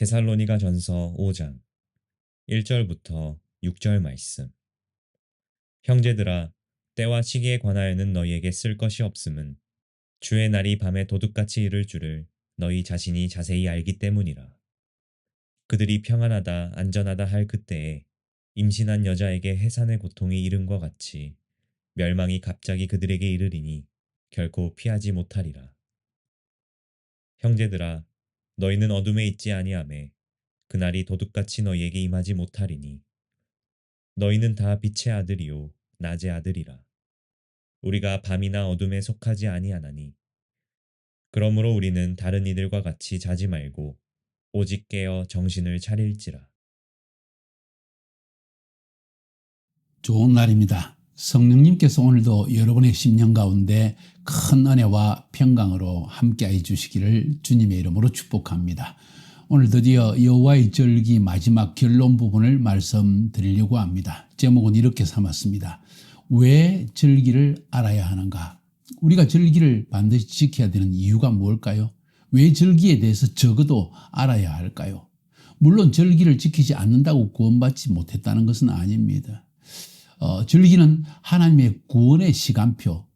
데살로니가 전서 5장 1절부터 6절 말씀. 형제들아, 때와 시기에 관하여는 너희에게 쓸 것이 없음은 주의 날이 밤에 도둑같이 이를 줄을 너희 자신이 자세히 알기 때문이라. 그들이 평안하다 안전하다 할 그때에 임신한 여자에게 해산의 고통이 이름과 같이 멸망이 갑자기 그들에게 이르리니 결코 피하지 못하리라. 형제들아, 너희는 어둠에 있지 아니하매 그날이 도둑같이 너희에게 임하지 못하리니 너희는 다 빛의 아들이요 낮의 아들이라. 우리가 밤이나 어둠에 속하지 아니하나니 그러므로 우리는 다른 이들과 같이 자지 말고 오직 깨어 정신을 차릴지라. 좋은 날입니다. 성령님께서 오늘도 여러분의 심령 가운데 큰 은혜와 평강으로 함께해 주시기를 주님의 이름으로 축복합니다. 오늘 드디어 여호와의 절기 마지막 결론 부분을 말씀드리려고 합니다. 제목은 이렇게 삼았습니다. 왜 절기를 알아야 하는가? 우리가 절기를 반드시 지켜야 되는 이유가 무엇일까요? 왜 절기에 대해서 적어도 알아야 할까요? 물론 절기를 지키지 않는다고 구원받지 못했다는 것은 아닙니다. 절기는 하나님의 구원의 시간표,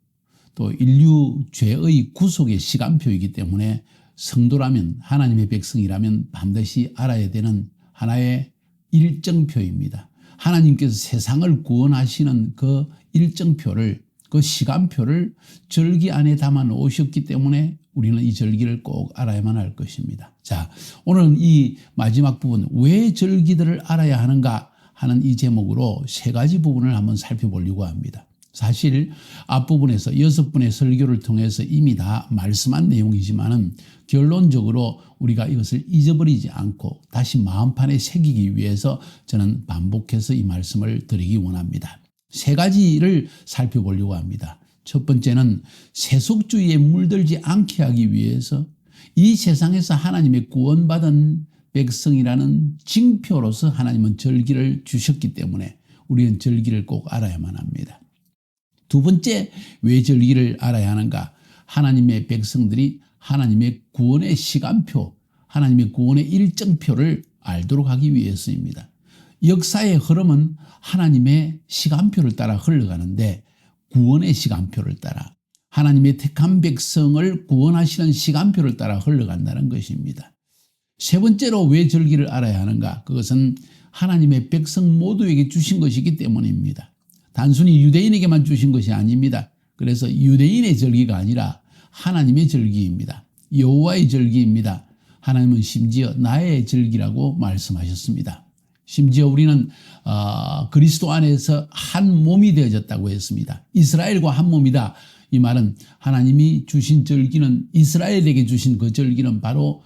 또 인류 죄의 구속의 시간표이기 때문에 성도라면, 하나님의 백성이라면 반드시 알아야 되는 하나의 일정표입니다. 하나님께서 세상을 구원하시는 그 일정표를, 그 시간표를 절기 안에 담아 놓으셨기 때문에 우리는 이 절기를 꼭 알아야만 할 것입니다. 자, 오늘은 이 마지막 부분, 왜 절기들을 알아야 하는가 하는 이 제목으로 세 가지 부분을 한번 살펴보려고 합니다. 사실 앞부분에서 6분의 설교를 통해서 이미 다 말씀한 내용이지만은 결론적으로 우리가 이것을 잊어버리지 않고 다시 마음판에 새기기 위해서 저는 반복해서 이 말씀을 드리기 원합니다. 세 가지를 살펴보려고 합니다. 첫 번째는 세속주의에 물들지 않게 하기 위해서 이 세상에서 하나님의 구원받은 백성이라는 징표로서 하나님은 절기를 주셨기 때문에 우리는 절기를 꼭 알아야만 합니다. 두 번째, 왜 절기를 알아야 하는가? 하나님의 백성들이 하나님의 구원의 시간표, 하나님의 구원의 일정표를 알도록 하기 위해서입니다. 역사의 흐름은 하나님의 시간표를 따라 흘러가는데 구원의 시간표를 따라, 하나님의 택한 백성을 구원하시는 시간표를 따라 흘러간다는 것입니다. 세 번째로 왜 절기를 알아야 하는가? 그것은 하나님의 백성 모두에게 주신 것이기 때문입니다. 단순히 유대인에게만 주신 것이 아닙니다. 그래서 유대인의 절기가 아니라 하나님의 절기입니다. 여호와의 절기입니다. 하나님은 심지어 나의 절기라고 말씀하셨습니다. 심지어 우리는 그리스도 안에서 한 몸이 되어졌다고 했습니다. 이스라엘과 한 몸이다. 이 말은 하나님이 주신 절기는, 이스라엘에게 주신 그 절기는 바로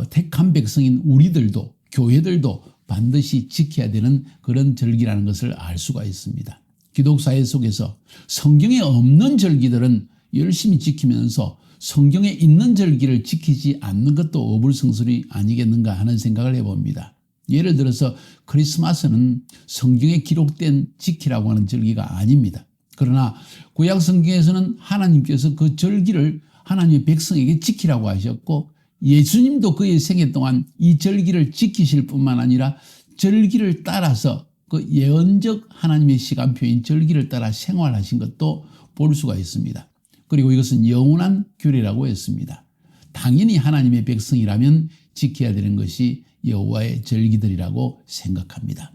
택한 백성인 우리들도, 교회들도 반드시 지켜야 되는 그런 절기라는 것을 알 수가 있습니다. 기독사회 속에서 성경에 없는 절기들은 열심히 지키면서 성경에 있는 절기를 지키지 않는 것도 어불성설이 아니겠는가 하는 생각을 해봅니다. 예를 들어서 크리스마스는 성경에 기록된 지키라고 하는 절기가 아닙니다. 그러나 구약 성경에서는 하나님께서 그 절기를 하나님의 백성에게 지키라고 하셨고, 예수님도 그의 생애 동안 이 절기를 지키실 뿐만 아니라 절기를 따라서 그 예언적 하나님의 시간표인 절기를 따라 생활하신 것도 볼 수가 있습니다. 그리고 이것은 영원한 규례라고 했습니다. 당연히 하나님의 백성이라면 지켜야 되는 것이 여호와의 절기들이라고 생각합니다.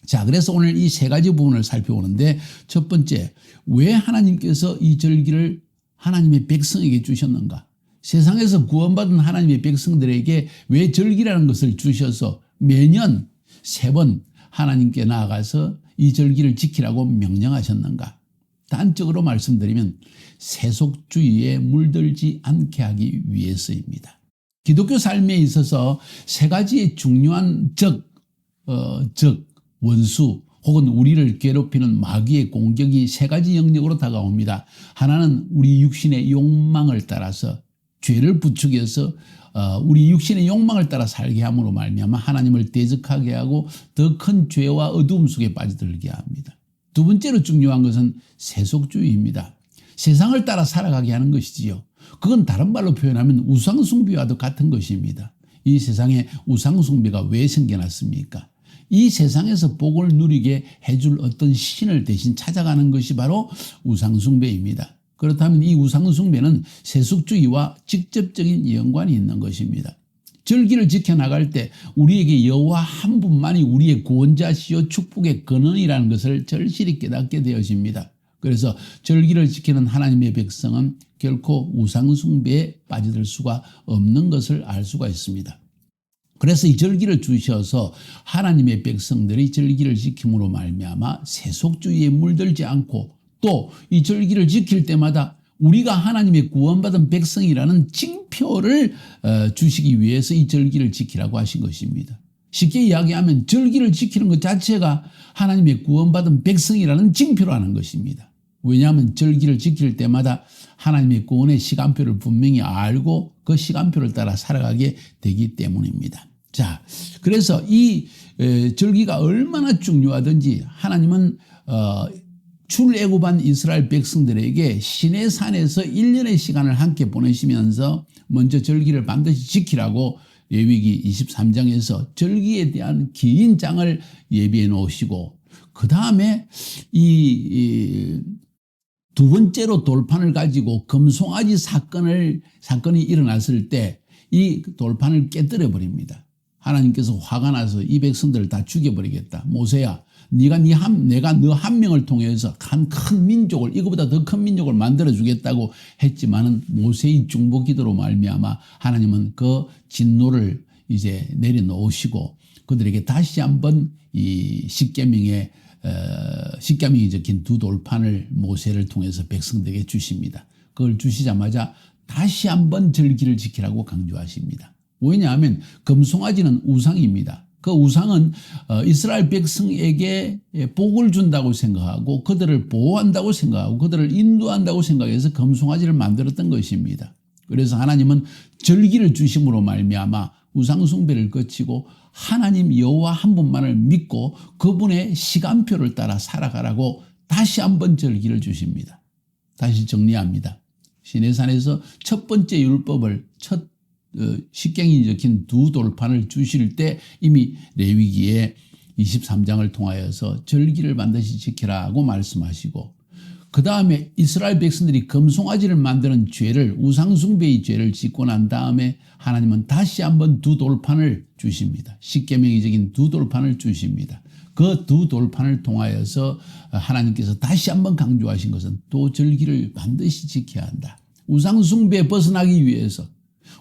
자, 그래서 오늘 이 세 가지 부분을 살펴보는데, 첫 번째, 왜 하나님께서 이 절기를 하나님의 백성에게 주셨는가? 세상에서 구원받은 하나님의 백성들에게 왜 절기라는 것을 주셔서 매년 3번 하나님께 나아가서 이 절기를 지키라고 명령하셨는가? 단적으로 말씀드리면 세속주의에 물들지 않게 하기 위해서입니다. 기독교 삶에 있어서 세 가지의 중요한 원수 혹은 우리를 괴롭히는 마귀의 공격이 세 가지 영역으로 다가옵니다. 하나는 우리 육신의 욕망을 따라서 죄를 부추겨서 우리 육신의 욕망을 따라 살게 함으로 말미암아 하나님을 대적하게 하고 더 큰 죄와 어두움 속에 빠져들게 합니다. 두 번째로 중요한 것은 세속주의입니다. 세상을 따라 살아가게 하는 것이지요. 그건 다른 말로 표현하면 우상숭배와도 같은 것입니다. 이 세상에 우상숭배가 왜 생겨났습니까? 이 세상에서 복을 누리게 해줄 어떤 신을 대신 찾아가는 것이 바로 우상숭배입니다. 그렇다면 이 우상숭배는 세속주의와 직접적인 연관이 있는 것입니다. 절기를 지켜나갈 때 우리에게 여호와 한 분만이 우리의 구원자시요 축복의 근원이라는 것을 절실히 깨닫게 되어집니다. 그래서 절기를 지키는 하나님의 백성은 결코 우상숭배에 빠져들 수가 없는 것을 알 수가 있습니다. 그래서 이 절기를 주셔서 하나님의 백성들이 절기를 지킴으로 말미암아 세속주의에 물들지 않고 또 이 절기를 지킬 때마다 우리가 하나님의 구원받은 백성이라는 징표를 주시기 위해서 이 절기를 지키라고 하신 것입니다. 쉽게 이야기하면 절기를 지키는 것 자체가 하나님의 구원받은 백성이라는 징표라는 것입니다. 왜냐하면 절기를 지킬 때마다 하나님의 구원의 시간표를 분명히 알고 그 시간표를 따라 살아가게 되기 때문입니다. 자, 그래서 이 절기가 얼마나 중요하든지 하나님은 출애굽한 이스라엘 백성들에게 시내산에서 1년의 시간을 함께 보내시면서 먼저 절기를 반드시 지키라고 레위기 23장에서 절기에 대한 긴 장을 예비해 놓으시고 그 다음에 이 두 번째로 돌판을 가지고 금송아지 사건이 일어났을 때 이 돌판을 깨뜨려 버립니다. 하나님께서 화가 나서 이 백성들을 다 죽여버리겠다. 모세야, 내가 너 한 명을 통해서 한 큰 민족을, 이거보다 더 큰 민족을 만들어 주겠다고 했지만은 모세의 중보 기도로 말미암아 하나님은 그 진노를 이제 내려놓으시고 그들에게 다시 한번 이 십계명이 적힌 두 돌판을 모세를 통해서 백성들에게 주십니다. 그걸 주시자마자 다시 한번 절기를 지키라고 강조하십니다. 왜냐하면 금송아지는 우상입니다. 그 우상은 이스라엘 백성에게 복을 준다고 생각하고 그들을 보호한다고 생각하고 그들을 인도한다고 생각해서 금송아지를 만들었던 것입니다. 그래서 하나님은 절기를 주심으로 말미암아 우상숭배를 거치고 하나님 여호와 한 분만을 믿고 그분의 시간표를 따라 살아가라고 다시 한번 절기를 주십니다. 다시 정리합니다. 시내산에서 첫 번째 율법을 십계명이 적힌 두 돌판을 주실 때 이미 레위기에 23장을 통하여서 절기를 반드시 지키라고 말씀하시고 그 다음에 이스라엘 백성들이 금송아지를 만드는 죄를 우상숭배의 죄를 짓고 난 다음에 하나님은 다시 한번 두 돌판을 주십니다. 십계명이 적인 두 돌판을 주십니다. 그 두 돌판을 통하여서 하나님께서 다시 한번 강조하신 것은 또 절기를 반드시 지켜야 한다. 우상숭배에 벗어나기 위해서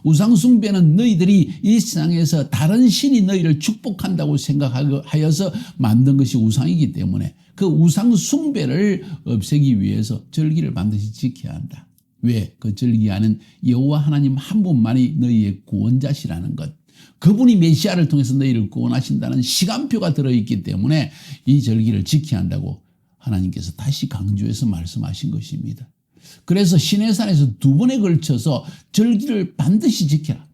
우상숭배는 너희들이 이 세상에서 다른 신이 너희를 축복한다고 생각하여서 만든 것이 우상이기 때문에 그 우상숭배를 없애기 위해서 절기를 반드시 지켜야 한다. 왜? 그 절기 안은 여호와 하나님 한 분만이 너희의 구원자시라는 것. 그분이 메시아를 통해서 너희를 구원하신다는 시간표가 들어있기 때문에 이 절기를 지켜야 한다고 하나님께서 다시 강조해서 말씀하신 것입니다. 그래서 시내산에서 두 번에 걸쳐서 절기를 반드시 지켜라.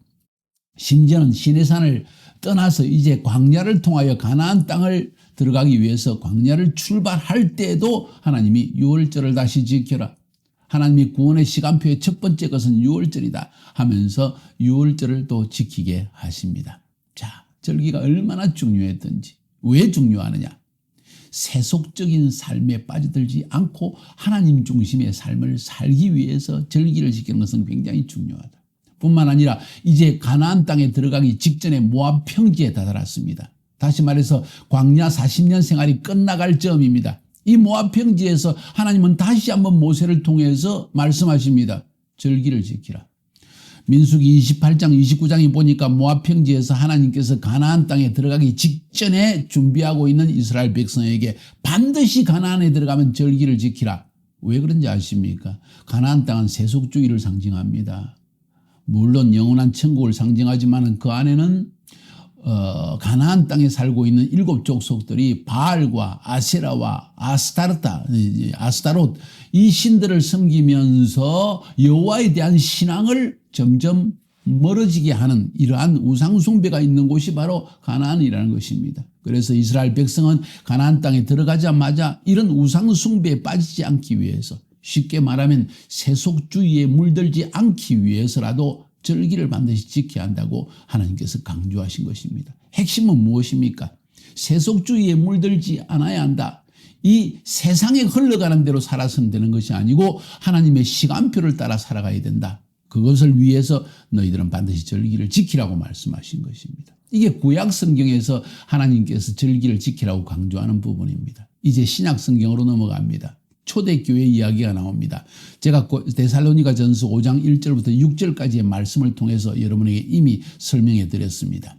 심지어는 시내산을 떠나서 이제 광야를 통하여 가나안 땅을 들어가기 위해서 광야를 출발할 때도 하나님이 유월절을 다시 지켜라. 하나님이 구원의 시간표의 첫 번째 것은 유월절이다 하면서 유월절을 또 지키게 하십니다. 자, 절기가 얼마나 중요했던지. 왜 중요하느냐? 세속적인 삶에 빠져들지 않고 하나님 중심의 삶을 살기 위해서 절기를 지키는 것은 굉장히 중요하다. 뿐만 아니라 이제 가나안 땅에 들어가기 직전에 모압 평지에 다다랐습니다. 다시 말해서 광야 40년 생활이 끝나갈 점입니다. 이 모압 평지에서 하나님은 다시 한번 모세를 통해서 말씀하십니다. 절기를 지키라. 민수기 28장 29장에 보니까 모압 평지에서 하나님께서 가나안 땅에 들어가기 직전에 준비하고 있는 이스라엘 백성에게 반드시 가나안에 들어가면 절기를 지키라. 왜 그런지 아십니까? 가나안 땅은 세속주의를 상징합니다. 물론 영원한 천국을 상징하지만 그 안에는 가나안 땅에 살고 있는 7 족속들이 바알과 아세라와 아스타롯 이 신들을 섬기면서 여호와에 대한 신앙을 점점 멀어지게 하는 이러한 우상숭배가 있는 곳이 바로 가나안이라는 것입니다. 그래서 이스라엘 백성은 가나안 땅에 들어가자마자 이런 우상숭배에 빠지지 않기 위해서 쉽게 말하면 세속주의에 물들지 않기 위해서라도 절기를 반드시 지켜야 한다고 하나님께서 강조하신 것입니다. 핵심은 무엇입니까? 세속주의에 물들지 않아야 한다. 이 세상에 흘러가는 대로 살아서는 되는 것이 아니고 하나님의 시간표를 따라 살아가야 된다. 그것을 위해서 너희들은 반드시 절기를 지키라고 말씀하신 것입니다. 이게 구약 성경에서 하나님께서 절기를 지키라고 강조하는 부분입니다. 이제 신약 성경으로 넘어갑니다. 초대교회 이야기가 나옵니다. 제가 데살로니가 전서 5장 1절부터 6절까지의 말씀을 통해서 여러분에게 이미 설명해 드렸습니다.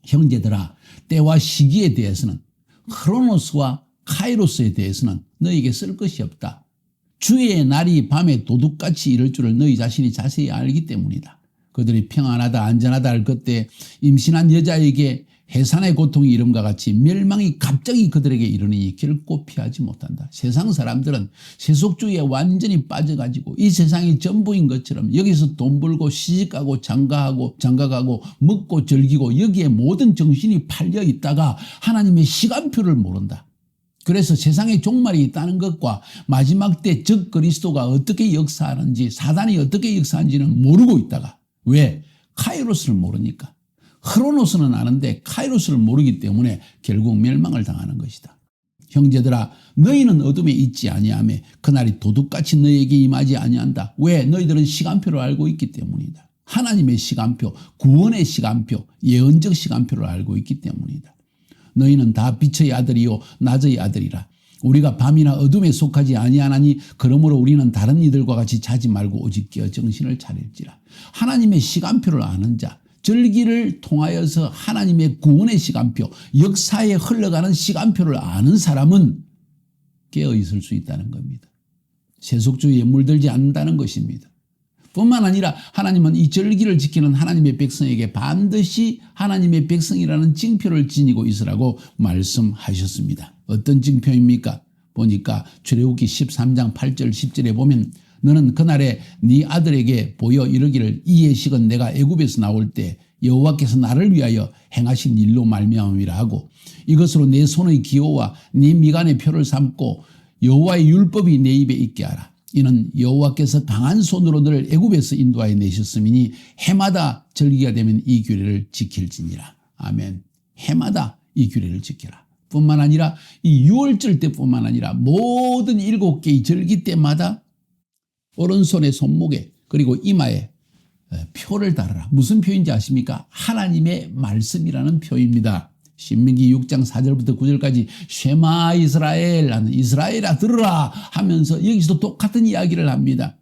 형제들아, 때와 시기에 대해서는 크로노스와 카이로스에 대해서는 너희에게 쓸 것이 없다. 주의 날이 밤에 도둑같이 이럴 줄을 너희 자신이 자세히 알기 때문이다. 그들이 평안하다 안전하다 할 그때 임신한 여자에게 해산의 고통이 이름과 같이 멸망이 갑자기 그들에게 이르니 결코 피하지 못한다. 세상 사람들은 세속주의에 완전히 빠져가지고 이 세상이 전부인 것처럼 여기서 돈 벌고 시집가고 장가가고 먹고 즐기고 여기에 모든 정신이 팔려 있다가 하나님의 시간표를 모른다. 그래서 세상에 종말이 있다는 것과 마지막 때 적 그리스도가 어떻게 역사하는지 사단이 어떻게 역사하는지는 모르고 있다가 왜? 카이로스를 모르니까. 크로노스는 아는데 카이로스를 모르기 때문에 결국 멸망을 당하는 것이다. 형제들아, 너희는 어둠에 있지 아니하며 그날이 도둑같이 너희에게 임하지 아니한다. 왜? 너희들은 시간표를 알고 있기 때문이다. 하나님의 시간표, 구원의 시간표, 예언적 시간표를 알고 있기 때문이다. 너희는 다 빛의 아들이요 낮의 아들이라. 우리가 밤이나 어둠에 속하지 아니하나니 그러므로 우리는 다른 이들과 같이 자지 말고 오직 깨어 정신을 차릴지라. 하나님의 시간표를 아는 자, 절기를 통하여서 하나님의 구원의 시간표, 역사에 흘러가는 시간표를 아는 사람은 깨어 있을 수 있다는 겁니다. 세속주의에 물들지 않는다는 것입니다. 뿐만 아니라 하나님은 이 절기를 지키는 하나님의 백성에게 반드시 하나님의 백성이라는 징표를 지니고 있으라고 말씀하셨습니다. 어떤 징표입니까? 보니까 출애굽기 13장 8절 10절에 보면 너는 그날에 네 아들에게 보여 이르기를 이 예식은 내가 애굽에서 나올 때 여호와께서 나를 위하여 행하신 일로 말미암음이라 하고 이것으로 내 손의 기호와 네 미간의 표를 삼고 여호와의 율법이 내 입에 있게 하라. 이는 여호와께서 강한 손으로 너를 애굽에서 인도하여 내셨음이니 해마다 절기가 되면 이 규례를 지킬지니라. 아멘. 해마다 이 규례를 지켜라. 뿐만 아니라 이 유월절 때뿐만 아니라 모든 7개의 절기 때마다 오른손에 손목에 그리고 이마에 표를 달아라. 무슨 표인지 아십니까? 하나님의 말씀이라는 표입니다. 신명기 6장 4절부터 9절까지 쉐마 이스라엘 하는 이스라엘아 들으라 하면서 여기서도 똑같은 이야기를 합니다.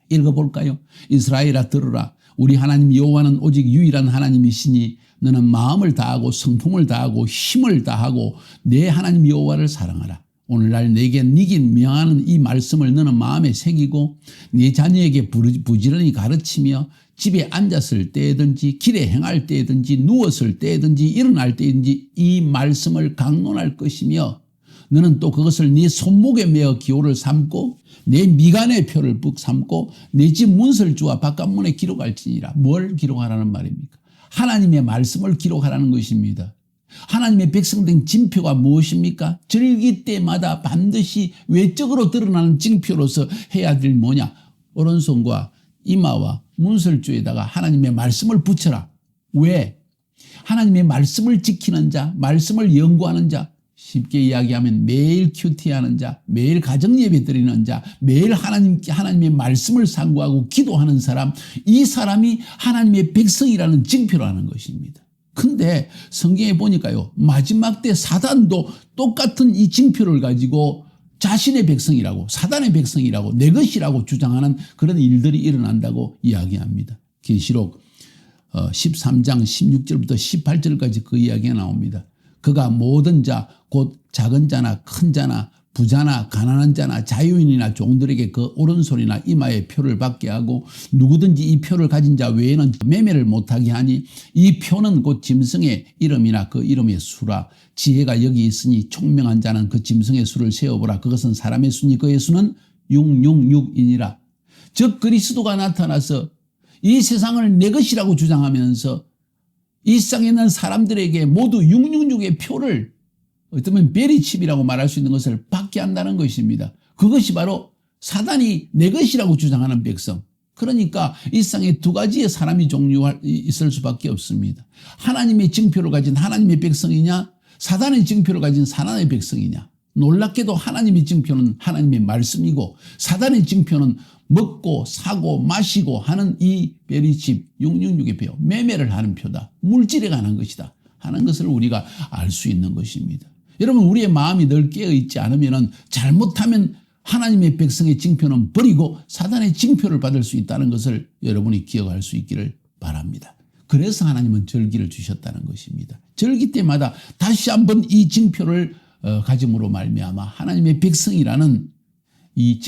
읽어볼까요? 이스라엘아 들으라. 우리 하나님 여호와는 오직 유일한 하나님이시니 너는 마음을 다하고 성품을 다하고 힘을 다하고 내 하나님 여호와를 사랑하라. 오늘날 내게 니긴 명하는 이 말씀을 너는 마음에 새기고 네 자녀에게 부지런히 가르치며 집에 앉았을 때든지 길에 행할 때든지 누웠을 때든지 일어날 때든지 이 말씀을 강론할 것이며 너는 또 그것을 네 손목에 메어 기호를 삼고 내 미간의 표를 북 삼고 내 집 문설주와 바깥문에 기록할지니라. 뭘 기록하라는 말입니까? 하나님의 말씀을 기록하라는 것입니다. 하나님의 백성된 징표가 무엇입니까? 절기 때마다 반드시 외적으로 드러나는 징표로서 해야 될 뭐냐? 오른손과 이마와 문설주에다가 하나님의 말씀을 붙여라. 왜? 하나님의 말씀을 지키는 자, 말씀을 연구하는 자, 쉽게 이야기하면 매일 큐티하는 자, 매일 가정예배 드리는 자, 매일 하나님의 말씀을 상고하고 기도하는 사람, 이 사람이 하나님의 백성이라는 징표라는 것입니다. 근데 성경에 보니까요, 마지막 때 사단도 똑같은 이 징표를 가지고 자신의 백성이라고, 사단의 백성이라고, 내 것이라고 주장하는 그런 일들이 일어난다고 이야기합니다. 계시록 13장 16절부터 18절까지 그 이야기가 나옵니다. 그가 모든 자, 곧 작은 자나 큰 자나 부자나 가난한 자나 자유인이나 종들에게 그 오른손이나 이마에 표를 받게 하고 누구든지 이 표를 가진 자 외에는 매매를 못하게 하니 이 표는 곧 짐승의 이름이나 그 이름의 수라. 지혜가 여기 있으니 총명한 자는 그 짐승의 수를 세어보라. 그것은 사람의 수니 그의 수는 666이니라. 즉 그리스도가 나타나서 이 세상을 내 것이라고 주장하면서 이 세상에 있는 사람들에게 모두 666의 표를 어쩌면 베리칩이라고 말할 수 있는 것을 받게 한다는 것입니다. 그것이 바로 사단이 내 것이라고 주장하는 백성, 그러니까 이 세상에 두 가지의 사람이 있을 수밖에 없습니다. 하나님의 징표를 가진 하나님의 백성이냐, 사단의 징표를 가진 사단의 백성이냐. 놀랍게도 하나님의 징표는 하나님의 말씀이고 사단의 징표는 먹고 사고 마시고 하는 이 베리칩 666의 표, 매매를 하는 표다. 물질에 관한 것이다 하는 것을 우리가 알 수 있는 것입니다. 여러분, 우리의 마음이 늘 깨어있지 않으면 잘못하면 하나님의 백성의 징표는 버리고 사단의 징표를 받을 수 있다는 것을 여러분이 기억할 수 있기를 바랍니다. 그래서 하나님은 절기를 주셨다는 것입니다. 절기 때마다 다시 한번 이 징표를 가짐으로 말미암아 하나님의 백성이라는 이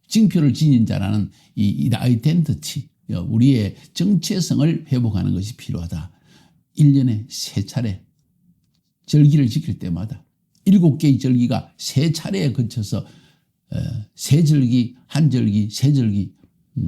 징표를 지닌 자라는 이 아이덴티티, 우리의 정체성을 회복하는 것이 필요하다. 1년에 3차례 절기를 지킬 때마다 7개의 절기가 3차례에 거쳐서 새절기, 한절기, 새절기,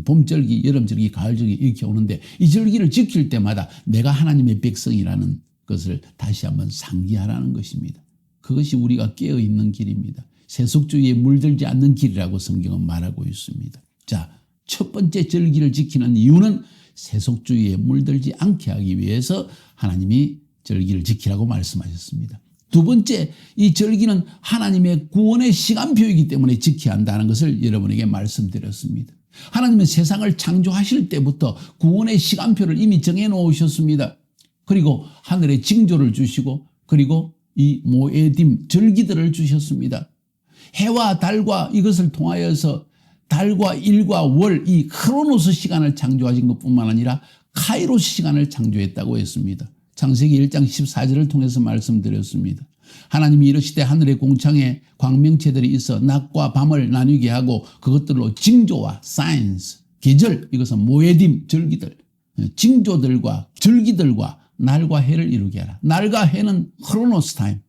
봄절기, 여름절기, 가을절기 이렇게 오는데 이 절기를 지킬 때마다 내가 하나님의 백성이라는 것을 다시 한번 상기하라는 것입니다. 그것이 우리가 깨어있는 길입니다. 세속주의에 물들지 않는 길이라고 성경은 말하고 있습니다. 자, 첫 번째 절기를 지키는 이유는 세속주의에 물들지 않게 하기 위해서 하나님이 절기를 지키라고 말씀하셨습니다. 두 번째, 이 절기는 하나님의 구원의 시간표이기 때문에 지켜야 한다는 것을 여러분에게 말씀드렸습니다. 하나님은 세상을 창조하실 때부터 구원의 시간표를 이미 정해놓으셨습니다. 그리고 하늘에 징조를 주시고 그리고 이 모에딤 절기들을 주셨습니다. 해와 달과 이것을 통하여서 달과 일과 월, 이 크로노스 시간을 창조하신 것뿐만 아니라 카이로스 시간을 창조했다고 했습니다. 창세기 1장 14절을 통해서 말씀드렸습니다. 하나님이 이르시되 하늘의 공창에 광명체들이 있어 낮과 밤을 나뉘게 하고 그것들로 징조와 사이언스, 계절, 이것은 모에딤 절기들, 징조들과 절기들과 날과 해를 이루게 하라. 날과 해는 크로노스 타임,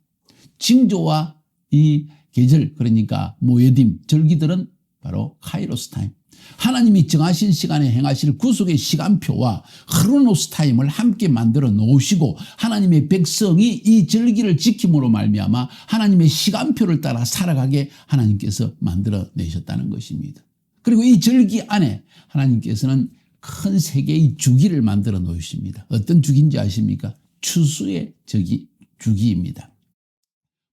징조와 이 계절, 그러니까 모에딤 절기들은 바로 카이로스 타임. 하나님이 정하신 시간에 행하실 구속의 시간표와 크로노스 타임을 함께 만들어 놓으시고 하나님의 백성이 이 절기를 지킴으로 말미암아 하나님의 시간표를 따라 살아가게 하나님께서 만들어 내셨다는 것입니다. 그리고 이 절기 안에 하나님께서는 큰 세 개의 주기를 만들어 놓으십니다. 어떤 주기인지 아십니까? 추수의 주기입니다.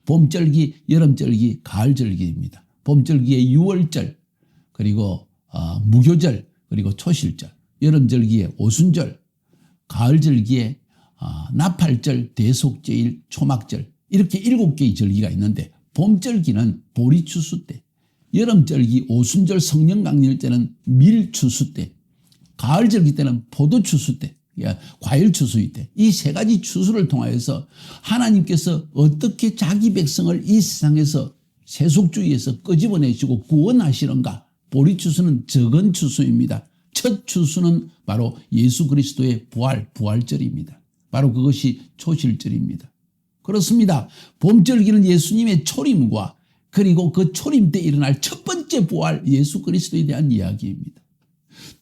봄절기, 여름절기, 가을절기입니다. 봄절기에 6월절, 그리고 무교절, 그리고 초실절, 여름절기에 오순절, 가을절기에 나팔절, 대속제일, 초막절, 이렇게 7개의 절기가 있는데 봄절기는 보리추수 때, 여름절기 오순절 성령강렬 때는 밀추수 때, 가을절기 때는 포도추수 때, 과일추수일 때, 이 세 가지 추수를 통하여서 하나님께서 어떻게 자기 백성을 이 세상에서 세속주의에서 끄집어내시고 구원하시는가. 보리추수는 적은 추수입니다. 첫 추수는 바로 예수 그리스도의 부활절입니다. 바로 그것이 초실절입니다. 그렇습니다. 봄절기는 예수님의 초림과 그리고 그 초림 때 일어날 첫 번째 부활 예수 그리스도에 대한 이야기입니다.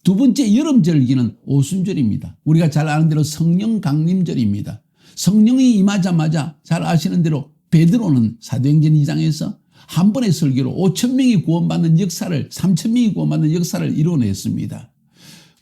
두 번째 여름절기는 오순절입니다. 우리가 잘 아는 대로 성령 강림절입니다. 성령이 임하자마자 잘 아시는 대로 베드로는 사도행전 2장에서 한 번의 설교로 5,000명이 구원받는 역사를, 3,000명이 구원받는 역사를 이뤄냈습니다.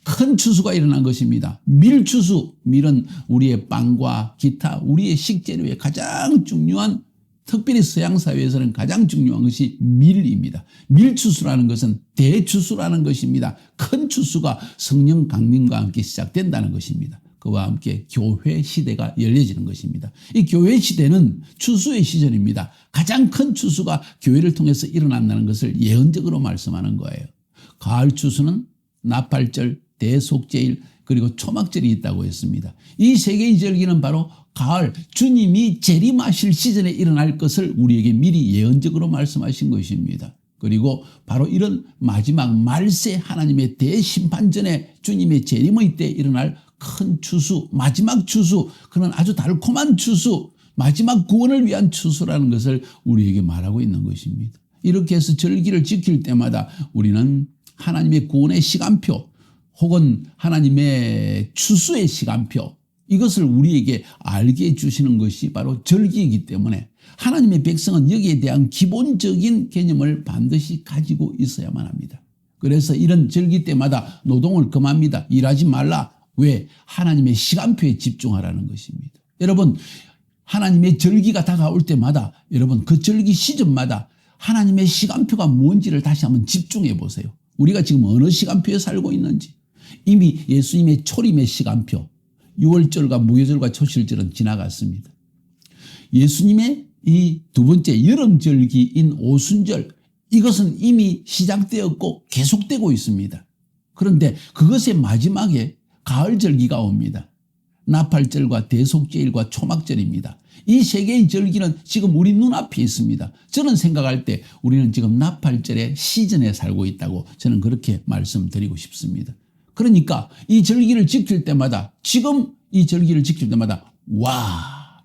큰 추수가 일어난 것입니다. 밀추수, 밀은 우리의 빵과 기타 우리의 식재료에 가장 중요한, 특별히 서양사회에서는 가장 중요한 것이 밀입니다. 밀추수라는 것은 대추수라는 것입니다. 큰 추수가 성령 강림과 함께 시작된다는 것입니다. 그와 함께 교회 시대가 열려지는 것입니다. 이 교회 시대는 추수의 시절입니다. 가장 큰 추수가 교회를 통해서 일어난다는 것을 예언적으로 말씀하는 거예요. 가을 추수는 나팔절, 대속제일, 그리고 초막절이 있다고 했습니다. 이 세 개의 절기는 바로 가을, 주님이 재림하실 시즌에 일어날 것을 우리에게 미리 예언적으로 말씀하신 것입니다. 그리고 바로 이런 마지막 말세 하나님의 대심판 전에 주님의 재림의 때 일어날 큰 추수, 마지막 추수, 그런 아주 달콤한 추수, 마지막 구원을 위한 추수라는 것을 우리에게 말하고 있는 것입니다. 이렇게 해서 절기를 지킬 때마다 우리는 하나님의 구원의 시간표 혹은 하나님의 추수의 시간표, 이것을 우리에게 알게 해주시는 것이 바로 절기이기 때문에 하나님의 백성은 여기에 대한 기본적인 개념을 반드시 가지고 있어야만 합니다. 그래서 이런 절기 때마다 노동을 금합니다. 일하지 말라. 왜? 하나님의 시간표에 집중하라는 것입니다. 여러분, 하나님의 절기가 다가올 때마다 여러분 그 절기 시즌마다 하나님의 시간표가 뭔지를 다시 한번 집중해 보세요. 우리가 지금 어느 시간표에 살고 있는지. 이미 예수님의 초림의 시간표, 6월절과 무교절과 초실절은 지나갔습니다. 예수님의 이 두 번째 여름절기인 오순절, 이것은 이미 시작되었고 계속되고 있습니다. 그런데 그것의 마지막에 가을절기가 옵니다. 나팔절과 대속제일과 초막절입니다. 이 세 개의 절기는 지금 우리 눈앞에 있습니다. 저는 생각할 때 우리는 지금 나팔절의 시즌에 살고 있다고 저는 그렇게 말씀드리고 싶습니다. 그러니까 이 절기를 지킬 때마다, 지금 이 절기를 지킬 때마다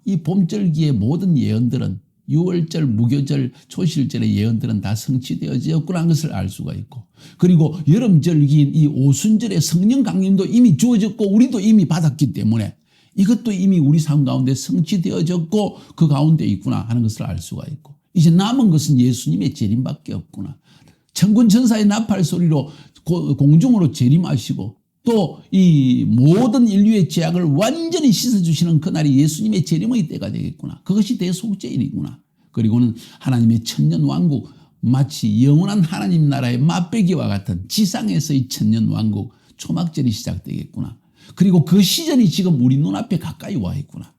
이 봄절기의 모든 예언들은, 6월절, 무교절, 초실절의 예언들은 다 성취되어졌구나 하는 것을 알 수가 있고, 그리고 여름절기인 이 오순절의 성령 강림도 이미 주어졌고 우리도 이미 받았기 때문에 이것도 이미 우리 삶 가운데 성취되어졌고 그 가운데 있구나 하는 것을 알 수가 있고, 이제 남은 것은 예수님의 재림밖에 없구나. 천군 천사의 나팔 소리로 공중으로 재림하시고 또 이 모든 인류의 죄악을 완전히 씻어주시는 그날이 예수님의 재림의 때가 되겠구나. 그것이 대속죄일이구나. 그리고는 하나님의 천년왕국, 마치 영원한 하나님 나라의 맛배기와 같은 지상에서의 천년왕국 초막절이 시작되겠구나. 그리고 그 시즌이 지금 우리 눈앞에 가까이 와 있구나.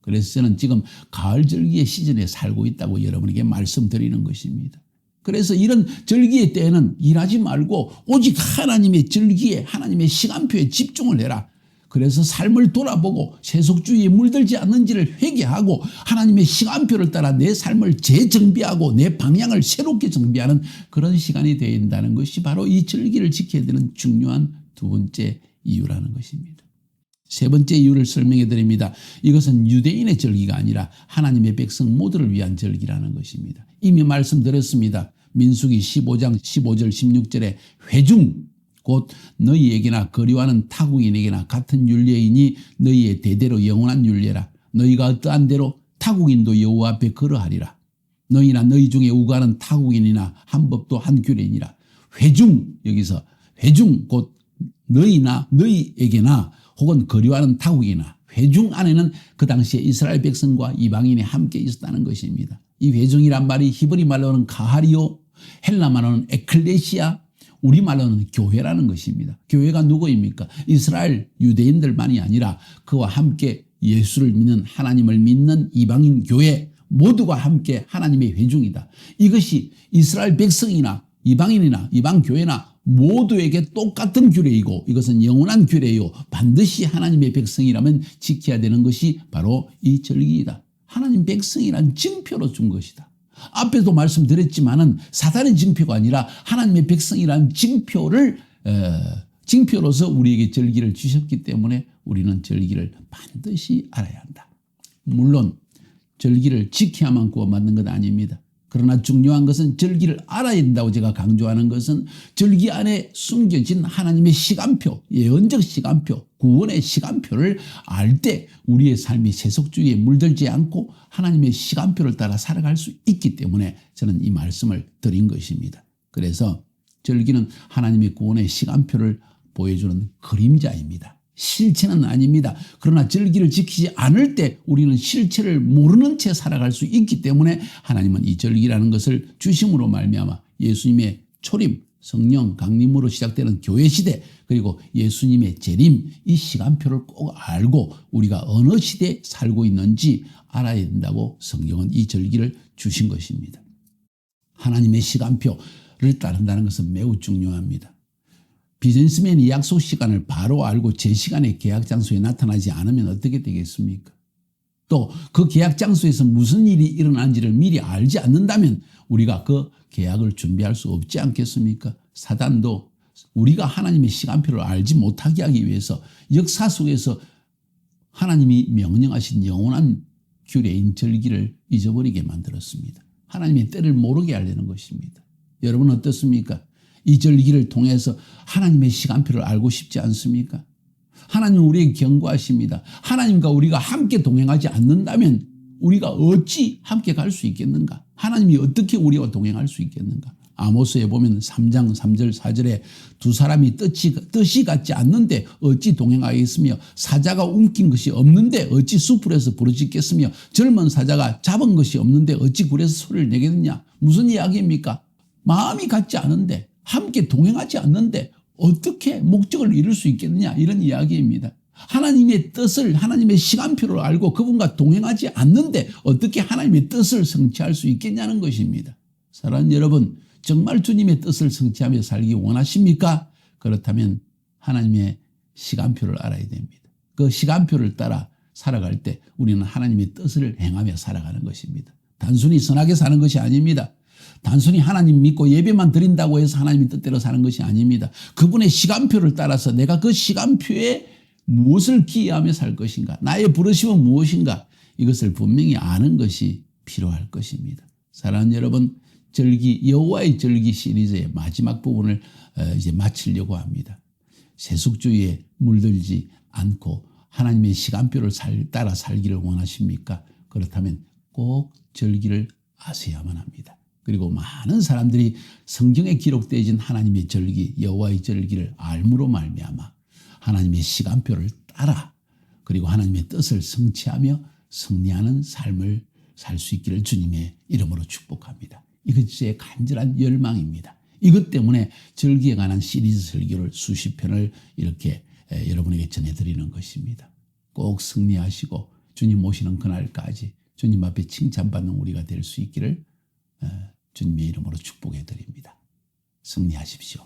그래서 저는 지금 가을절기의 시즌에 살고 있다고 여러분에게 말씀드리는 것입니다. 그래서 이런 절기의 때에는 일하지 말고 오직 하나님의 절기에, 하나님의 시간표에 집중을 해라. 그래서 삶을 돌아보고 세속주의에 물들지 않는지를 회개하고 하나님의 시간표를 따라 내 삶을 재정비하고 내 방향을 새롭게 정비하는 그런 시간이 되어야 된다는 것이 바로 이 절기를 지켜야 되는 중요한 두 번째 이유라는 것입니다. 세 번째 이유를 설명해 드립니다. 이것은 유대인의 절기가 아니라 하나님의 백성 모두를 위한 절기라는 것입니다. 이미 말씀드렸습니다. 민수기 15장 15절 16절에 회중, 곧 너희에게나 거리와는 타국인에게나 같은 율례이니 너희의 대대로 영원한 율례라. 너희가 어떠한 대로 타국인도 여호와 앞에 걸어하리라. 너희나 너희 중에 우가는 타국인이나 한 법도 한 규례니라. 회중, 여기서 회중, 곧 너희나 너희에게나 혹은 거리와는 타국이나, 회중 안에는 그 당시에 이스라엘 백성과 이방인이 함께 있었다는 것입니다. 이 회중이란 말이 히브리 말로는 가하리오, 헬라 말로는 에클레시아, 우리 말로는 교회라는 것입니다. 교회가 누구입니까? 이스라엘 유대인들만이 아니라 그와 함께 예수를 믿는, 하나님을 믿는 이방인 교회 모두가 함께 하나님의 회중이다. 이것이 이스라엘 백성이나 이방인이나 이방 교회나 모두에게 똑같은 규례이고 이것은 영원한 규례요, 반드시 하나님의 백성이라면 지켜야 되는 것이 바로 이 절기이다. 하나님 백성이란 징표로 준 것이다. 앞에도 말씀드렸지만은 사단의 징표가 아니라 하나님의 백성이란 징표로서 우리에게 절기를 주셨기 때문에 우리는 절기를 반드시 알아야 한다. 물론 절기를 지켜야만 구원받는 것 아닙니다. 그러나 중요한 것은 절기를 알아야 된다고 제가 강조하는 것은 절기 안에 숨겨진 하나님의 시간표, 예언적 시간표, 구원의 시간표를 알 때 우리의 삶이 세속주의에 물들지 않고 하나님의 시간표를 따라 살아갈 수 있기 때문에 저는 이 말씀을 드린 것입니다. 그래서 절기는 하나님의 구원의 시간표를 보여주는 그림자입니다. 실체는 아닙니다. 그러나 절기를 지키지 않을 때 우리는 실체를 모르는 채 살아갈 수 있기 때문에 하나님은 이 절기라는 것을 주심으로 말미암아 예수님의 초림, 성령 강림으로 시작되는 교회 시대, 그리고 예수님의 재림, 이 시간표를 꼭 알고 우리가 어느 시대에 살고 있는지 알아야 된다고 성경은 이 절기를 주신 것입니다. 하나님의 시간표를 따른다는 것은 매우 중요합니다. 비즈니스맨이 약속 시간을 바로 알고 제 시간에 계약 장소에 나타나지 않으면 어떻게 되겠습니까? 또 그 계약 장소에서 무슨 일이 일어나는지를 미리 알지 않는다면 우리가 그 계약을 준비할 수 없지 않겠습니까? 사단도 우리가 하나님의 시간표를 알지 못하게 하기 위해서 역사 속에서 하나님이 명령하신 영원한 규례인 절기를 잊어버리게 만들었습니다. 하나님의 때를 모르게 하려는 것입니다. 여러분 어떻습니까? 이 절기를 통해서 하나님의 시간표를 알고 싶지 않습니까? 하나님은 우리에게 경고하십니다. 하나님과 우리가 함께 동행하지 않는다면 우리가 어찌 함께 갈 수 있겠는가? 하나님이 어떻게 우리와 동행할 수 있겠는가? 아모스에 보면 3장 3절 4절에 두 사람이 뜻이 같지 않는데 어찌 동행하겠으며 사자가 움킨 것이 없는데 어찌 숲풀에서 부르짖겠으며 젊은 사자가 잡은 것이 없는데 어찌 굴에서 소리를 내겠느냐? 무슨 이야기입니까? 마음이 같지 않은데 함께 동행하지 않는데 어떻게 목적을 이룰 수 있겠느냐? 이런 이야기입니다. 하나님의 뜻을 하나님의 시간표를 알고 그분과 동행하지 않는데 어떻게 하나님의 뜻을 성취할 수 있겠냐는 것입니다. 사랑하는 여러분, 정말 주님의 뜻을 성취하며 살기 원하십니까? 그렇다면 하나님의 시간표를 알아야 됩니다. 그 시간표를 따라 살아갈 때 우리는 하나님의 뜻을 행하며 살아가는 것입니다. 단순히 선하게 사는 것이 아닙니다. 단순히 하나님 믿고 예배만 드린다고 해서 하나님의 뜻대로 사는 것이 아닙니다. 그분의 시간표를 따라서 내가 그 시간표에 무엇을 기여하며 살 것인가, 나의 부르심은 무엇인가, 이것을 분명히 아는 것이 필요할 것입니다. 사랑하는 여러분, 여호와의 절기 시리즈의 마지막 부분을 이제 마치려고 합니다. 세속주의에 물들지 않고 하나님의 시간표를 따라 살기를 원하십니까? 그렇다면 꼭 절기를 아셔야만 합니다. 그리고 많은 사람들이 성경에 기록되어진 하나님의 절기, 여호와의 절기를 알므로 말미암아 하나님의 시간표를 따라 그리고 하나님의 뜻을 성취하며 승리하는 삶을 살 수 있기를 주님의 이름으로 축복합니다. 이것이 제 간절한 열망입니다. 이것 때문에 절기에 관한 시리즈 설교를 수십 편을 이렇게 여러분에게 전해드리는 것입니다. 꼭 승리하시고 주님 오시는 그날까지 주님 앞에 칭찬받는 우리가 될 수 있기를 주님의 이름으로 축복해 드립니다. 승리하십시오.